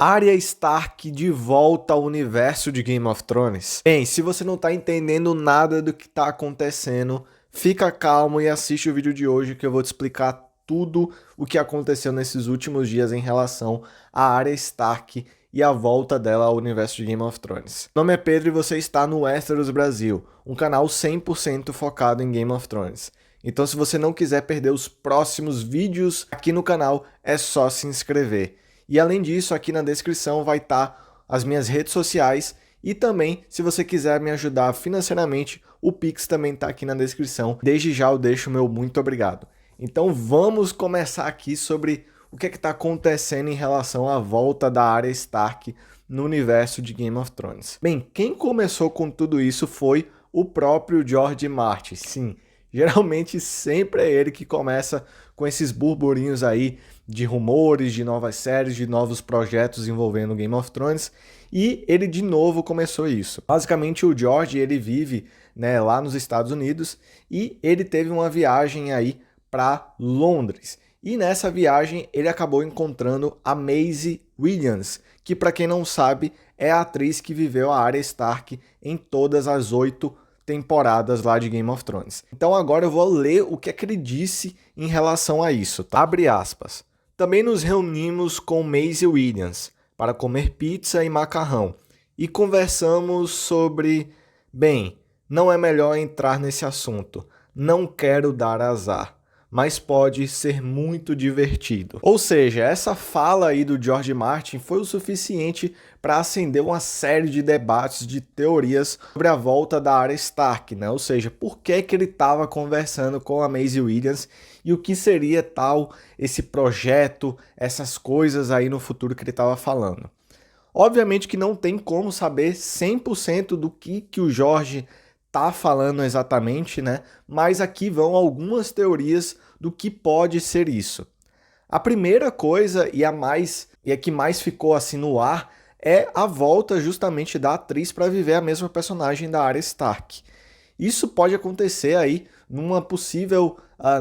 Arya Stark de volta ao universo de Game of Thrones. Bem, se você não tá entendendo nada do que tá acontecendo, fica calmo e assiste o vídeo de hoje que eu vou te explicar tudo o que aconteceu nesses últimos dias em relação a Arya Stark e a volta dela ao universo de Game of Thrones. Meu nome é Pedro e você está no Westeros Brasil, um canal 100% focado em Game of Thrones. Então, se você não quiser perder os próximos vídeos aqui no canal, é só se inscrever. E além disso, aqui na descrição vai estar as minhas redes sociais e também, se você quiser me ajudar financeiramente, o Pix também está aqui na descrição. Desde já eu deixo o meu muito obrigado. Então vamos começar aqui sobre o que está acontecendo em relação à volta da Arya Stark no universo de Game of Thrones. Bem, quem começou com tudo isso foi o próprio George Martin. Sim, geralmente sempre é ele que começa com esses burburinhos aí de rumores, de novas séries, de novos projetos envolvendo Game of Thrones, e ele de novo começou isso. Basicamente o George, ele vive, né, lá nos Estados Unidos e ele teve uma viagem aí para Londres. E nessa viagem ele acabou encontrando a Maisie Williams, que para quem não sabe é a atriz que viveu a Arya Stark em todas as 8 temporadas lá de Game of Thrones. Então agora eu vou ler o que é que ele disse em relação a isso, tá? Abre aspas. Também nos reunimos com Maisie Williams para comer pizza e macarrão e conversamos sobre... Bem, não é melhor entrar nesse assunto. Não quero dar azar, mas pode ser muito divertido. Ou seja, essa fala aí do George Martin foi o suficiente para acender uma série de debates, de teorias sobre a volta da Arya Stark, né? Ou seja, por que ele estava conversando com a Maisie Williams e o que seria tal esse projeto, essas coisas aí no futuro que ele estava falando. Obviamente que não tem como saber 100% do que o George tá falando exatamente, né? Mas aqui vão algumas teorias do que pode ser isso. A primeira coisa e a que mais ficou assim no ar é a volta justamente da atriz para viver a mesma personagem da Arya Stark. Isso pode acontecer aí numa possível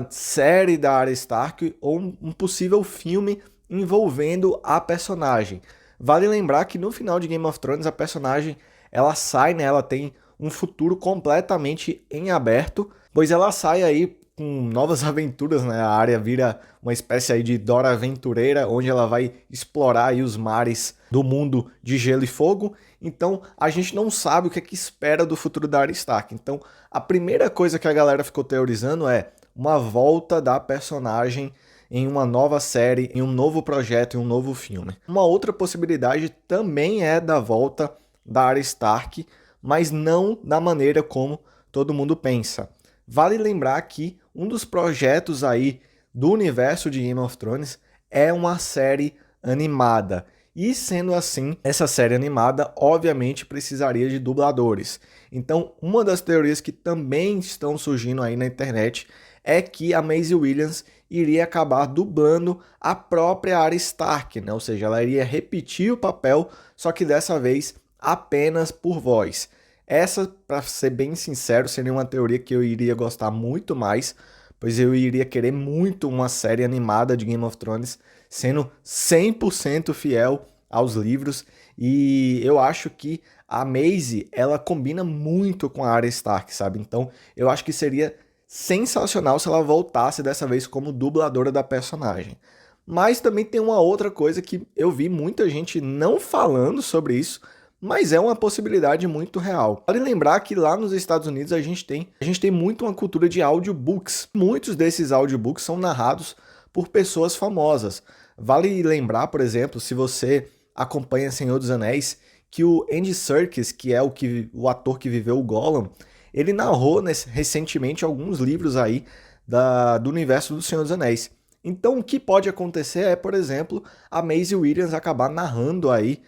série da Arya Stark ou um possível filme envolvendo a personagem. Vale lembrar que no final de Game of Thrones a personagem ela sai, né? Ela tem um futuro completamente em aberto, pois ela sai aí com novas aventuras, né? A Arya vira uma espécie aí de Dora Aventureira, onde ela vai explorar aí os mares do mundo de gelo e fogo. Então, a gente não sabe o que é que espera do futuro da Arya Stark. Então, a primeira coisa que a galera ficou teorizando é uma volta da personagem em uma nova série, em um novo projeto, em um novo filme. Uma outra possibilidade também é da volta da Arya Stark, mas não da maneira como todo mundo pensa. Vale lembrar que um dos projetos aí do universo de Game of Thrones é uma série animada. E sendo assim, essa série animada obviamente precisaria de dubladores. Então, uma das teorias que também estão surgindo aí na internet é que a Maisie Williams iria acabar dublando a própria Arya Stark, né? Ou seja, ela iria repetir o papel, só que dessa vez apenas por voz. Essa, para ser bem sincero, seria uma teoria que eu iria gostar muito mais, pois eu iria querer muito uma série animada de Game of Thrones, sendo 100% fiel aos livros, e eu acho que a Maisie, ela combina muito com a Arya Stark, sabe? Então, eu acho que seria sensacional se ela voltasse dessa vez como dubladora da personagem. Mas também tem uma outra coisa que eu vi muita gente não falando sobre isso, mas é uma possibilidade muito real. Vale lembrar que lá nos Estados Unidos a gente tem muito uma cultura de audiobooks. Muitos desses audiobooks são narrados por pessoas famosas. Vale lembrar, por exemplo, se você acompanha Senhor dos Anéis, que o Andy Serkis, que é o ator que viveu o Gollum, ele narrou recentemente alguns livros aí do universo do Senhor dos Anéis. Então o que pode acontecer é, por exemplo, a Maisie Williams acabar narrando aí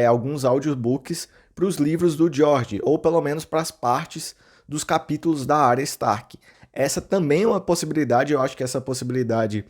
alguns audiobooks para os livros do George, ou pelo menos para as partes dos capítulos da Arya Stark. Essa também é uma possibilidade, eu acho que essa possibilidade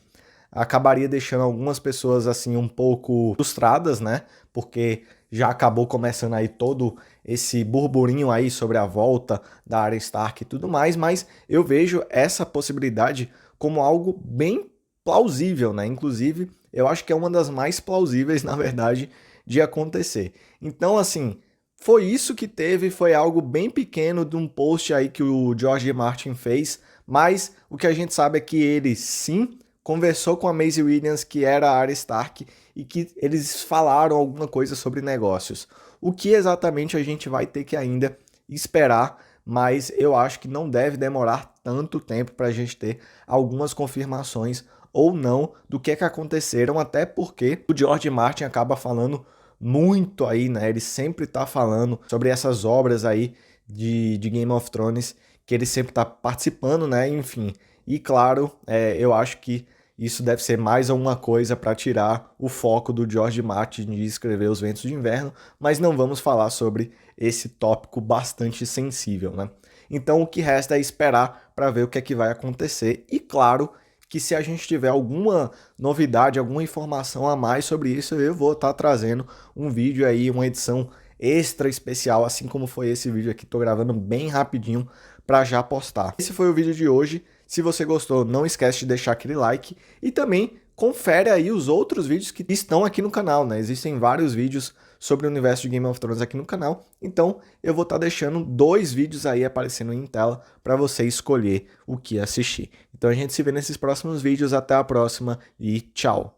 acabaria deixando algumas pessoas assim um pouco frustradas, né? Porque já acabou começando aí todo esse burburinho aí sobre a volta da Arya Stark e tudo mais, mas eu vejo essa possibilidade como algo bem plausível, né? Inclusive, eu acho que é uma das mais plausíveis, na verdade, de acontecer. Então, assim, foi isso que teve, foi algo bem pequeno de um post aí que o George R. Martin fez, mas o que a gente sabe é que ele sim conversou com a Maisie Williams, que era a Arya Stark, e que eles falaram alguma coisa sobre negócios. O que exatamente a gente vai ter que ainda esperar, mas eu acho que não deve demorar tanto tempo para a gente ter algumas confirmações ou não do que aconteceram, até porque o George Martin acaba falando muito aí, né? Ele sempre tá falando sobre essas obras aí de Game of Thrones, que ele sempre tá participando, né? Enfim, e claro, eu acho que isso deve ser mais alguma coisa para tirar o foco do George Martin de escrever Os Ventos de Inverno, mas não vamos falar sobre esse tópico bastante sensível, né? Então o que resta é esperar para ver o que é que vai acontecer e claro que se a gente tiver alguma novidade, alguma informação a mais sobre isso, eu vou estar trazendo um vídeo aí, uma edição extra especial, assim como foi esse vídeo aqui, tô gravando bem rapidinho para já postar. Esse foi o vídeo de hoje. Se você gostou, não esquece de deixar aquele like e também confere aí os outros vídeos que estão aqui no canal, né? Existem vários vídeos sobre o universo de Game of Thrones aqui no canal, então eu vou estar deixando 2 vídeos aí aparecendo em tela para você escolher o que assistir. Então a gente se vê nesses próximos vídeos, até a próxima e tchau!